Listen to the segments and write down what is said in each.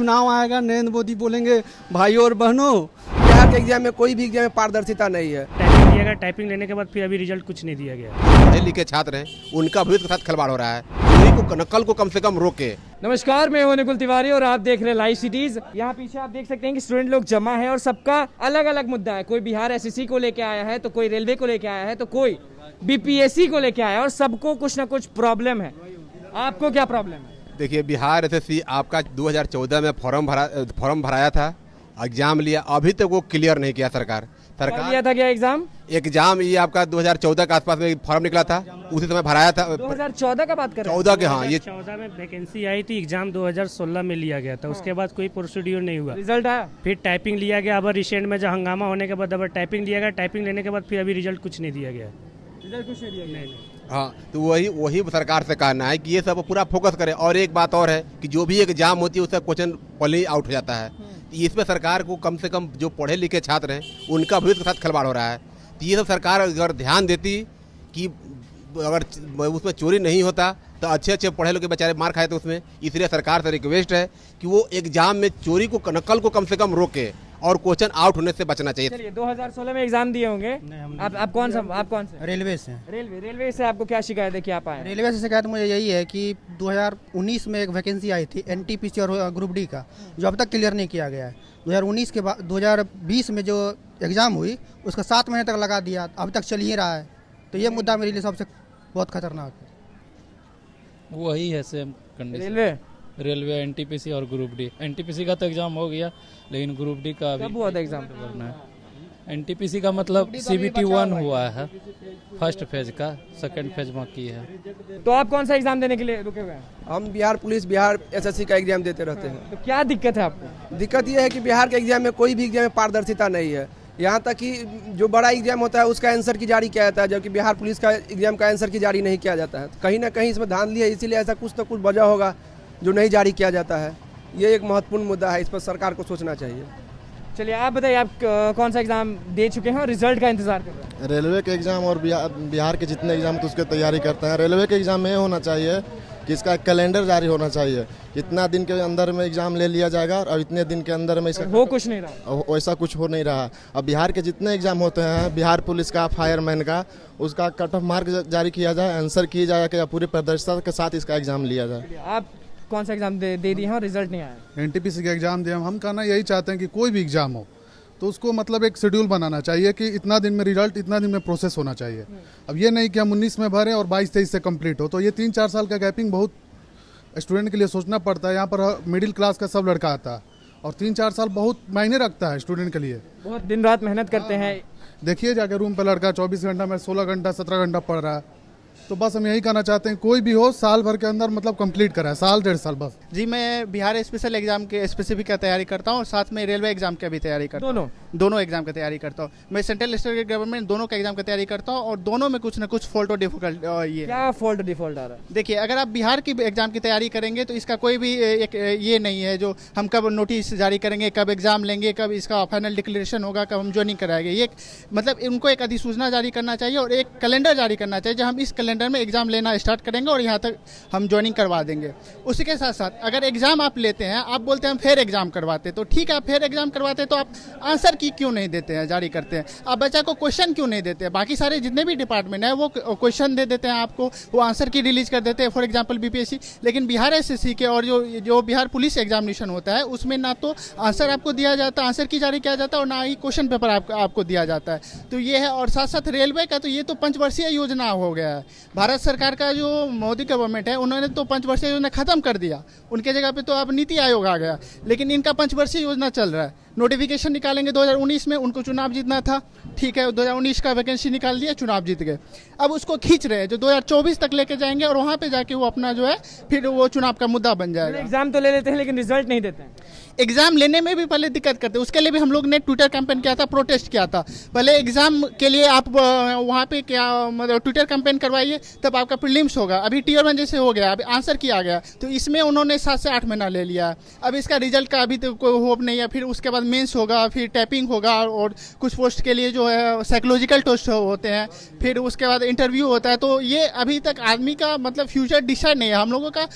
चुनाव आएगा, नरेंद्र मोदी बोलेंगे भाइयों और बहनों बिहार के एग्जाम में कोई भी एग्जाम में पारदर्शिता नहीं है। टाइपिंग दिया गया, टाइपिंग लेने के बाद फिर अभी रिजल्ट कुछ नहीं दिया गया। पढ़े लिखे छात्र हैं, उनका भविष्य के साथ खिलवाड़ हो रहा है। चोरी को, नकल को कम से कम रोके। नमस्कार, मैं हूं निकुल तिवारी और आप देख रहे हैं लाइव सिटीज। यहाँ पीछे आप देख सकते हैं कि स्टूडेंट लोग जमा है और सबका अलग अलग मुद्दा है। कोई बिहार एसएससी को लेके आया है, तो कोई रेलवे को लेके आया है, तो कोई बीपीएससी को लेके आया है और सबको कुछ ना कुछ प्रॉब्लम है। आपको क्या प्रॉब्लम है? देखिए, बिहार एसएससी आपका 2014 में फॉर्म भराया था, एग्जाम लिया, अभी तक वो क्लियर नहीं किया सरकार लिया था क्या एग्जाम ये आपका 2014 के आसपास में फॉर्म निकला था, उसी समय भराया था। 2014 का बात कर रहे हैं? 14 के, हाँ, ये 2014 में वैकेंसी आई थी, एग्जाम 2016 में लिया गया था। उसके बाद कोई प्रोसीड्यूर नहीं हुआ, रिजल्ट आया, फिर टाइपिंग लिया गया। अब रिसेंट में जो हंगामा होने के बाद अब टाइपिंग लिया गया, टाइपिंग लेने के बाद फिर अभी रिजल्ट कुछ नहीं दिया गया। रिजल्ट कुछ नहीं दिया गया। नहीं। हाँ, तो वही सरकार से कहना है कि ये सब पूरा फोकस करे। और एक बात और है कि जो भी एग्जाम होती है उसका क्वेश्चन पहले ही आउट हो जाता है। इसमें सरकार को कम से कम जो पढ़े लिखे छात्र हैं उनका भविष्य के साथ खिलवाड़ हो रहा है। तो ये सब सरकार अगर ध्यान देती कि अगर उसमें चोरी नहीं होता तो अच्छे पढ़े लोग के बेचारे मार खाए थे उसमें। इसलिए सरकार से रिक्वेस्ट है कि वो एग्जाम में चोरी को, नकल को कम से कम रोके और क्वेश्चन आउट होने से बचना चाहिए। चलिए, 2016 में एग्जाम दिए होंगे आप कौन से? रेलवे से। रेलवे से आपको क्या शिकायत है कि आप आए? रेलवे से शिकायत मुझे यही है कि 2019 में एक वैकेंसी आई थी एनटीपीसी और ग्रुप डी का, जो अब तक क्लियर नहीं किया गया है। 2019 के बाद 2020 में जो एग्ज़ाम हुई उसका 7 महीने तक लगा दिया, अब तक चल ही रहा है। तो ये मुद्दा मेरे लिए सबसे बहुत खतरनाक है। वही है सेम कंडीशन। रेलवे एनटीपीसी और ग्रुप डी। एनटीपीसी का तो एग्जाम हो गया, लेकिन ग्रुप डी का अभी कब हुआ था एग्जाम? करना है। एनटीपीसी का मतलब CBT 1 हुआ है, फर्स्ट फेज का, सेकंड फेज बाकी है। तो आप कौन सा एग्जाम देने के लिए रुके हुए हैं? हम बिहार पुलिस, बिहार एसएससी का एग्जाम देते रहते हैं। तो क्या दिक्कत है आपको? दिक्कत यह है कि बिहार के एग्जाम में कोई भी एग्जाम में पारदर्शिता नहीं है। यहाँ तक कि जो बड़ा एग्जाम होता है उसका आंसर की जारी किया जाता है, जबकि बिहार पुलिस का एग्जाम का आंसर की जारी नहीं किया जाता है। कहीं ना कहीं इसमें धांधली है, इसीलिए ऐसा कुछ तो कुछ वजह होगा जो नहीं जारी किया जाता है। ये एक महत्वपूर्ण मुद्दा है, इस पर सरकार को सोचना चाहिए। चलिए, आप बताइए, आप कौन सा एग्जाम दे चुके हैं और रिजल्ट का इंतजार कर रहे हैं? रेलवे के एग्ज़ाम और बिहार के जितने एग्ज़ाम तो उसकी तैयारी करते हैं। रेलवे के एग्ज़ाम में ये होना चाहिए कि इसका कैलेंडर जारी होना चाहिए, इतना दिन के अंदर में एग्ज़ाम ले लिया जाएगा और इतने दिन के अंदर में इसका हो कुछ नहीं रहा। वैसा कुछ हो नहीं रहा। अब बिहार के जितने एग्ज़ाम होते हैं, बिहार पुलिस का, फायरमैन का, उसका कट ऑफ मार्क जारी किया जाए, आंसर किया जाए कि पूरी पारदर्शिता के साथ इसका एग्ज़ाम लिया जाए। आप कौन सा एग्जाम दे दिए हैं और रिजल्ट नहीं आया? एनटीपीसी का एग्जाम दिया। हम कहना यही चाहते हैं कि कोई भी एग्जाम हो तो उसको मतलब एक शेड्यूल बनाना चाहिए कि इतना दिन में रिजल्ट, इतना दिन में प्रोसेस होना चाहिए। अब ये नहीं कि हम 19 में भरें और 22-23 से कंप्लीट हो। तो ये 3-4 साल का गैपिंग बहुत स्टूडेंट के लिए सोचना पड़ता है। यहाँ पर मिडिल क्लास का सब लड़का आता है और 3-4 साल बहुत मायने रखता है स्टूडेंट के लिए। बहुत दिन रात मेहनत करते हैं। देखिए जाके रूम पे लड़का 24 घंटा में 16 घंटा 17 घंटा पढ़ रहा है। तो बस हम यही कहना चाहते हैं कोई भी हो साल भर के अंदर मतलब कंप्लीट कराए, साल 1.5 साल बस। जी, मैं बिहार स्पेशल एग्जाम के स्पेसिफिक का तैयारी करता हूँ और साथ में रेलवे एग्जाम की भी तैयारी करता हूँ। दोनों एग्जाम की तैयारी करता हूँ मैं। सेंट्रल स्टेट गवर्नमेंट दोनों का एग्जाम की तैयारी करता हूँ और दोनों में कुछ ना कुछ फॉल्ट और डिफिकल्ट क्या फॉल्ट डिफॉल्ट आ रहा है? देखिए, अगर आप बिहार की एग्जाम की तैयारी करेंगे तो इसका कोई भी एक ये नहीं है जो हम कब नोटिस जारी करेंगे, कब एग्जाम लेंगे, कब इसका फाइनल डिक्लेरेशन होगा, कब हम ज्वाइनिंग कराएंगे। ये मतलब इनको एक अधिसूचना जारी करना चाहिए और एक कैलेंडर जारी करना चाहिए जो हम इस कैलेंडर में एग्जाम लेना स्टार्ट करेंगे और यहाँ तक हम ज्वाइनिंग करवा देंगे। उसी के साथ साथ अगर एग्जाम आप लेते हैं, आप बोलते हैं हम फेयर एग्जाम करवाते, तो ठीक है, आप फेयर एग्जाम करवाते तो आप आंसर की क्यों नहीं देते हैं, जारी करते हैं? आप बच्चा को क्वेश्चन क्यों नहीं देते हैं? बाकी सारे जितने भी डिपार्टमेंट है वो क्वेश्चन दे देते हैं आपको, वो आंसर की रिलीज कर देते हैं, फॉर एग्जाम्पल बीपीएससी। लेकिन बिहार एसएससी के और जो बिहार पुलिस एग्जामिनेशन होता है उसमें ना तो आंसर आपको दिया जाता है, आंसर की जारी किया जाता है, और ना ही क्वेश्चन पेपर आपको दिया जाता है। तो ये है। और साथ साथ रेलवे का तो ये तो 5 वर्षीय योजना हो गया है। भारत सरकार का जो मोदी गवर्नमेंट है उन्होंने तो 5 वर्षीय योजना खत्म कर दिया, उनके जगह पे तो अब नीति आयोग आ गया। लेकिन इनका 5 वर्षीय योजना चल रहा है। नोटिफिकेशन निकालेंगे 2019 में, उनको चुनाव जीतना था, ठीक है, 2019 का वैकेंसी निकाल दिया, चुनाव जीत गए। अब उसको खींच रहे हैं जो 2024 तक लेके जाएंगे और वहाँ पे जाके वो अपना जो है फिर वो चुनाव का मुद्दा बन जाएगा। एग्जाम तो ले लेते हैं लेकिन रिजल्ट नहीं देते हैं। एग्जाम लेने में भी पहले दिक्कत करते, उसके लिए भी हम लोग ने ट्विटर कैंपेन किया था, प्रोटेस्ट किया था। पहले एग्जाम के लिए आप वहाँ पे क्या मतलब ट्विटर कैंपेन करवाइए, तब आपका प्रीलिम्स होगा। अभी टियर 1 जैसे हो गया, अभी आंसर किया गया, तो इसमें उन्होंने 7 से 8 महीना ले लिया। अब इसका रिजल्ट का अभी तो कोई होप नहीं है। फिर उसके बाद मेंस होगा, फिर टाइपिंग होगा, और कुछ पोस्ट के लिए जो है साइकोलॉजिकल टेस्ट होते हैं, फिर उसके बाद इंटरव्यू होता है। तो ये अभी तक आदमी का मतलब फ्यूचर डिसाइड नहीं है। हम लोगों का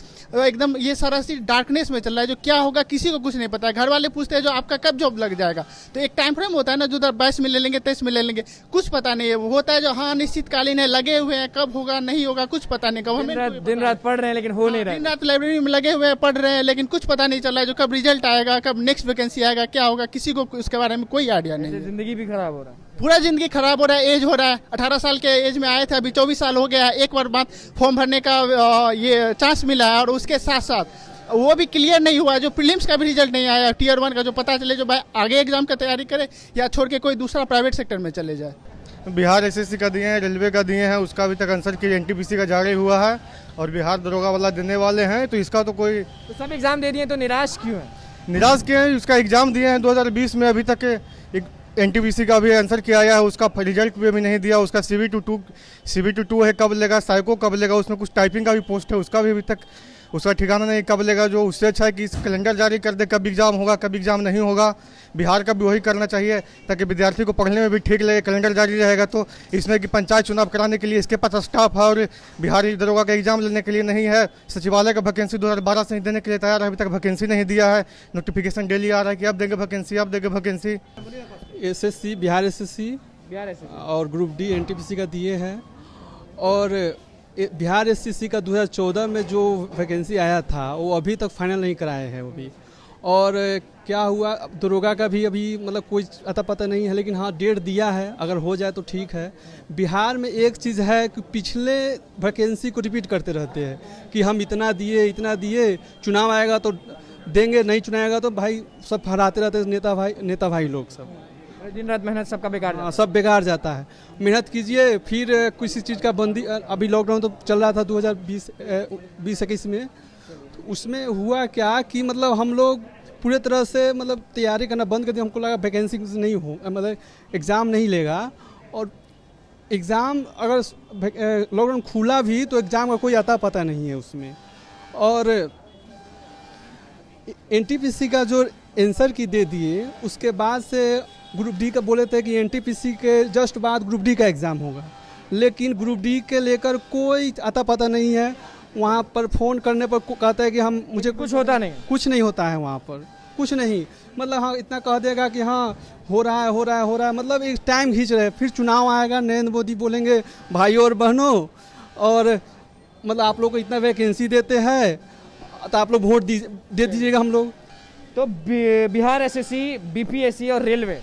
एकदम ये सारा चीज डार्कनेस में चल रहा है। जो क्या होगा किसी को कुछ नहीं पता है। घर वाले पूछते हैं जो आपका कब जॉब लग जाएगा, तो एक टाइम फ्रेम होता है ना, जो 22 में ले लेंगे, 23 में ले लेंगे, कुछ पता नहीं है। वो होता है जो हाँ निश्चितकालीन है, लगे हुए हैं, कब होगा नहीं होगा कुछ पता नहीं। कब हमें दिन रात पढ़ रहे हैं लेकिन हो नहीं रहा है। दिन रात लाइब्रेरी में लगे हुए हैं, पढ़ रहे हैं, लेकिन कुछ पता नहीं चल रहा है। जो कब रिजल्ट आएगा, कब नेक्स्ट वैकेंसी आएगा, क्या होगा, किसी को उसके बारे में कोई आइडिया नहीं है। जिंदगी भी खराब हो रहा है, पूरा जिंदगी खराब हो रहा है। एज हो रहा है, 18 साल के एज में आए थे, अभी 24 साल हो गया है। एक बार बाद फॉर्म भरने का ये चांस मिला है, और उसके साथ साथ वो भी क्लियर नहीं हुआ है। जो प्रीलिम्स का भी रिजल्ट नहीं आया, टियर 1 का जो पता चले, जो भाई आगे एग्जाम का तैयारी करे या छोड़ के कोई दूसरा प्राइवेट सेक्टर में चले जाए। बिहार एसएससी का दिए हैं, रेलवे का दिए हैं, उसका अभी तक आंसर की एनटीपीसी का जारी हुआ है, और बिहार दरोगा वाला देने वाले हैं। तो इसका तो कोई तो सब एग्जाम दे दिए तो निराश क्यों है? निराश किए हैं। उसका एग्जाम दिए हैं 2020 में, अभी तक एनटीपीसी का भी आंसर किया आया है, उसका रिजल्ट भी अभी नहीं दिया। उसका CBT2 है, कब लेगा, साइको कब लेगा, उसमें कुछ टाइपिंग का भी पोस्ट है, उसका भी अभी तक उसका ठिकाना नहीं कब लेगा। जो उससे अच्छा है कि इस कैलेंडर जारी कर दे, कब एग्जाम होगा कब एग्जाम नहीं होगा। बिहार का भी वही करना चाहिए, ताकि विद्यार्थी को पढ़ने में भी ठीक लगे। कैलेंडर जारी रहेगा तो इसमें कि पंचायत चुनाव कराने के लिए इसके पास स्टाफ है, और बिहारी दरोगा का एग्जाम लेने के लिए नहीं है। सचिवालय का वैकेंसी 2012 से ही देने के लिए तैयार है, अभी तक वैकेंसी नहीं दिया है। नोटिफिकेशन डेली आ रहा है कि अब देंगे वैकेंसी, अब देंगे वैकेंसी। एसएससी, बिहार एसएससी और ग्रुप डी एनटीपीसी का दिए हैं। और बिहार एसएससी का 2014 में जो वैकेंसी आया था वो अभी तक फाइनल नहीं कराए हैं वो भी। और क्या हुआ, दरोगा का भी अभी मतलब कोई अता पता नहीं है, लेकिन हाँ डेट दिया है, अगर हो जाए तो ठीक है। बिहार में एक चीज़ है कि पिछले वैकेंसी को रिपीट करते रहते हैं कि हम इतना दिए, चुनाव आएगा तो देंगे, नहीं चुनाएगा तो भाई सब हराते रहते नेता भाई लोग सब। दिन रात मेहनत सबका बेकार जाता है। सब बेकार जाता है। मेहनत कीजिए, फिर किसी चीज़ का बंदी, अभी लॉकडाउन तो चल रहा था 2020-21 में, तो उसमें हुआ क्या कि मतलब हम लोग पूरे तरह से मतलब तैयारी करना बंद कर दिया। हमको लगा वैकेंसी नहीं हो, मतलब एग्ज़ाम नहीं लेगा। और एग्ज़ाम अगर लॉकडाउन खुला भी तो एग्ज़ाम का कोई आता पता नहीं है उसमें। और एनटीपीसी का जो आंसर की दे दिए, उसके बाद से ग्रुप डी का बोले थे कि एनटीपीसी के जस्ट बाद ग्रुप डी का एग्ज़ाम होगा, लेकिन ग्रुप डी के लेकर कोई आता पता नहीं है। वहाँ पर फ़ोन करने पर कहता है कि मुझे कुछ होता नहीं, कुछ नहीं होता है वहाँ पर, कुछ नहीं। मतलब हाँ इतना कह देगा कि हाँ हो रहा है, मतलब एक टाइम खींच रहे। फिर चुनाव आएगा, नरेंद्र मोदी बोलेंगे भाइयों और बहनों, और मतलब आप लोग को इतना वैकेंसी देते हैं तो आप लोग वोट दे दीजिएगा हम लोग। तो बिहार एसएससी, बीपीएससी और रेलवे,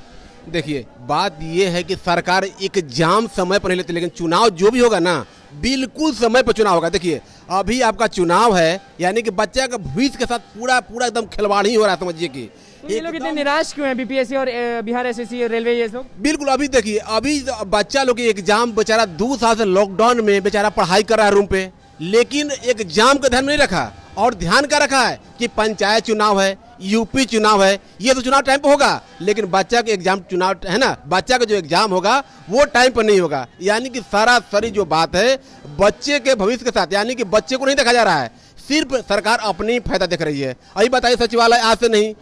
देखिए बात ये है कि सरकार एग्जाम समय पर नहीं लेती, लेकिन चुनाव जो भी होगा ना बिल्कुल समय पर चुनाव होगा। देखिए अभी आपका चुनाव है, यानी कि बच्चा का भविष्य के साथ पूरा एकदम खिलवाड़ ही हो रहा है, समझिए कि तो ये लोग इतने निराश क्यों हैं, बीपीएससी और बिहार एसएससी और रेलवे ये लोग? बिल्कुल अभी देखिए, अभी बच्चा लोग की एग्जाम, बेचारा 2 साल से लॉकडाउन में बेचारा पढ़ाई कर रहा है रूम पे, लेकिन एग्जाम का ध्यान नहीं रखा। और ध्यान क्या रखा है कि पंचायत चुनाव है, यूपी चुनाव है, ये तो चुनाव टाइम पे होगा, लेकिन बच्चा का एग्जाम चुनाव है ना, बच्चा का जो एग्जाम होगा वो टाइम पर नहीं होगा। यानी कि सरासरी जो बात है बच्चे के भविष्य के साथ, यानी कि बच्चे को नहीं देखा जा रहा है, सिर्फ सरकार अपनी फायदा देख रही है। अभी बताइए सचिवालय आज से नहीं,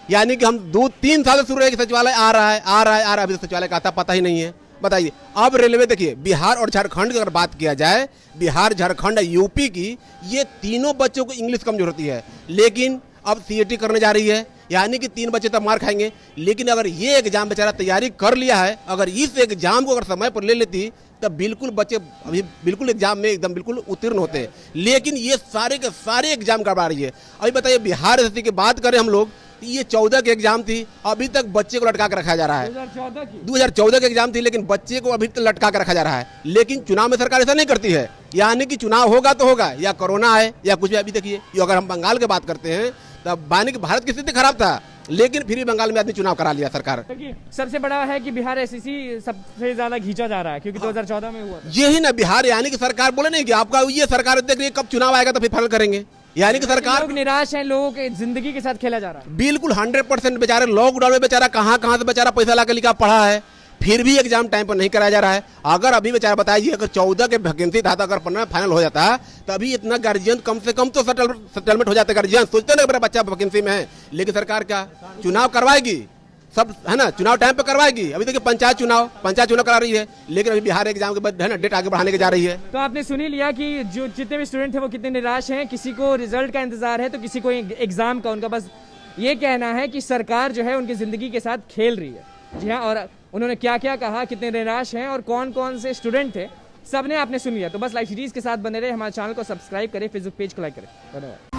यानी कि हम 2-3 साल से शुरू है कि सचिवालय आ रहा है, अभी सचिवालय का आता पता ही नहीं है। बताइए अब रेलवे, देखिए बिहार और झारखंड की अगर बात किया जाए, बिहार, झारखंड, यूपी की, ये तीनों बच्चों को इंग्लिश कमजोर होती है, लेकिन अब सीईटी करने जा रही है, यानी कि 3 बच्चे तब मार खाएंगे। लेकिन अगर ये एग्जाम बेचारा तैयारी कर लिया है, अगर इस एग्जाम को अगर समय पर ले लेती तब बिल्कुल बच्चे अभी बिल्कुल एग्जाम में एकदम बिल्कुल उत्तीर्ण होते। लेकिन ये सारे के सारे एग्जाम करवा रही है। अभी बताइए बिहार एसएससी की बात करें हम लोग, ये 14 की एग्जाम थी, अभी तक बच्चे को लटका कर रखा जा रहा है। 2014 की एग्जाम थी, लेकिन बच्चे को अभी तक लटका कर रखा जा रहा है। लेकिन चुनाव में सरकार ऐसा नहीं करती है, यानी कि चुनाव होगा तो होगा, या कोरोना है या कुछ भी। अभी देखिए अगर हम बंगाल की बात करते हैं तब माने कि भारत की स्थिति खराब था, लेकिन फिर भी बंगाल में आदमी चुनाव करा लिया सरकार। सबसे बड़ा है कि बिहार एसएससी सबसे ज्यादा खींचा जा रहा है, क्योंकि 2014 में हुआ। यही ना बिहार, यानी कि सरकार बोले नहीं कि आपका ये सरकार देख रही है, कब चुनाव आएगा तो फिर फाइनल करेंगे। यानी कि सरकार लोग निराश हैं, लोगों के जिंदगी के साथ खेला जा रहा है। बिल्कुल 100% बेचारे लॉकडाउन में बेचारा कहाँ से बेचारा पैसा ला के लिखा पढ़ा है, फिर भी एग्जाम टाइम पर नहीं कराया जा रहा है। अगर अभी बेचारा बताइए, अगर 14 के वैकेंसी था तो अगर 15 फाइनल हो जाता है तो अभी इतना गार्जियन कम से कम तो सेटलमेंट हो जाता है। गार्जियन सोचते ना मेरा बच्चा वैकेंसी में है, लेकिन सरकार क्या चुनाव करवाएगी, सब है ना, चुनाव टाइम पे करवाएगी। अभी देखिए पंचायत चुनाव करा रही है, लेकिन अभी बिहार एग्जाम के बाद है ना डेट आगे बढ़ाने की जा रही है। तो आपने सुन ही लिया कि जो जितने भी स्टूडेंट हैं वो कितने निराश हैं। किसी को रिजल्ट का इंतजार है तो किसी को एग्जाम का। उनका बस ये कहना है कि सरकार जो है उनकी जिंदगी के साथ खेल रही है। जी हाँ, और उन्होंने क्या क्या कहा, कितने निराश हैं और कौन कौन से स्टूडेंट थे, सबने आपने सुन लिया। तो बस लाइव सीरीज के साथ बने रहे, हमारे चैनल को सब्सक्राइब करें, फेसबुक पेज को लाइक करें। धन्यवाद।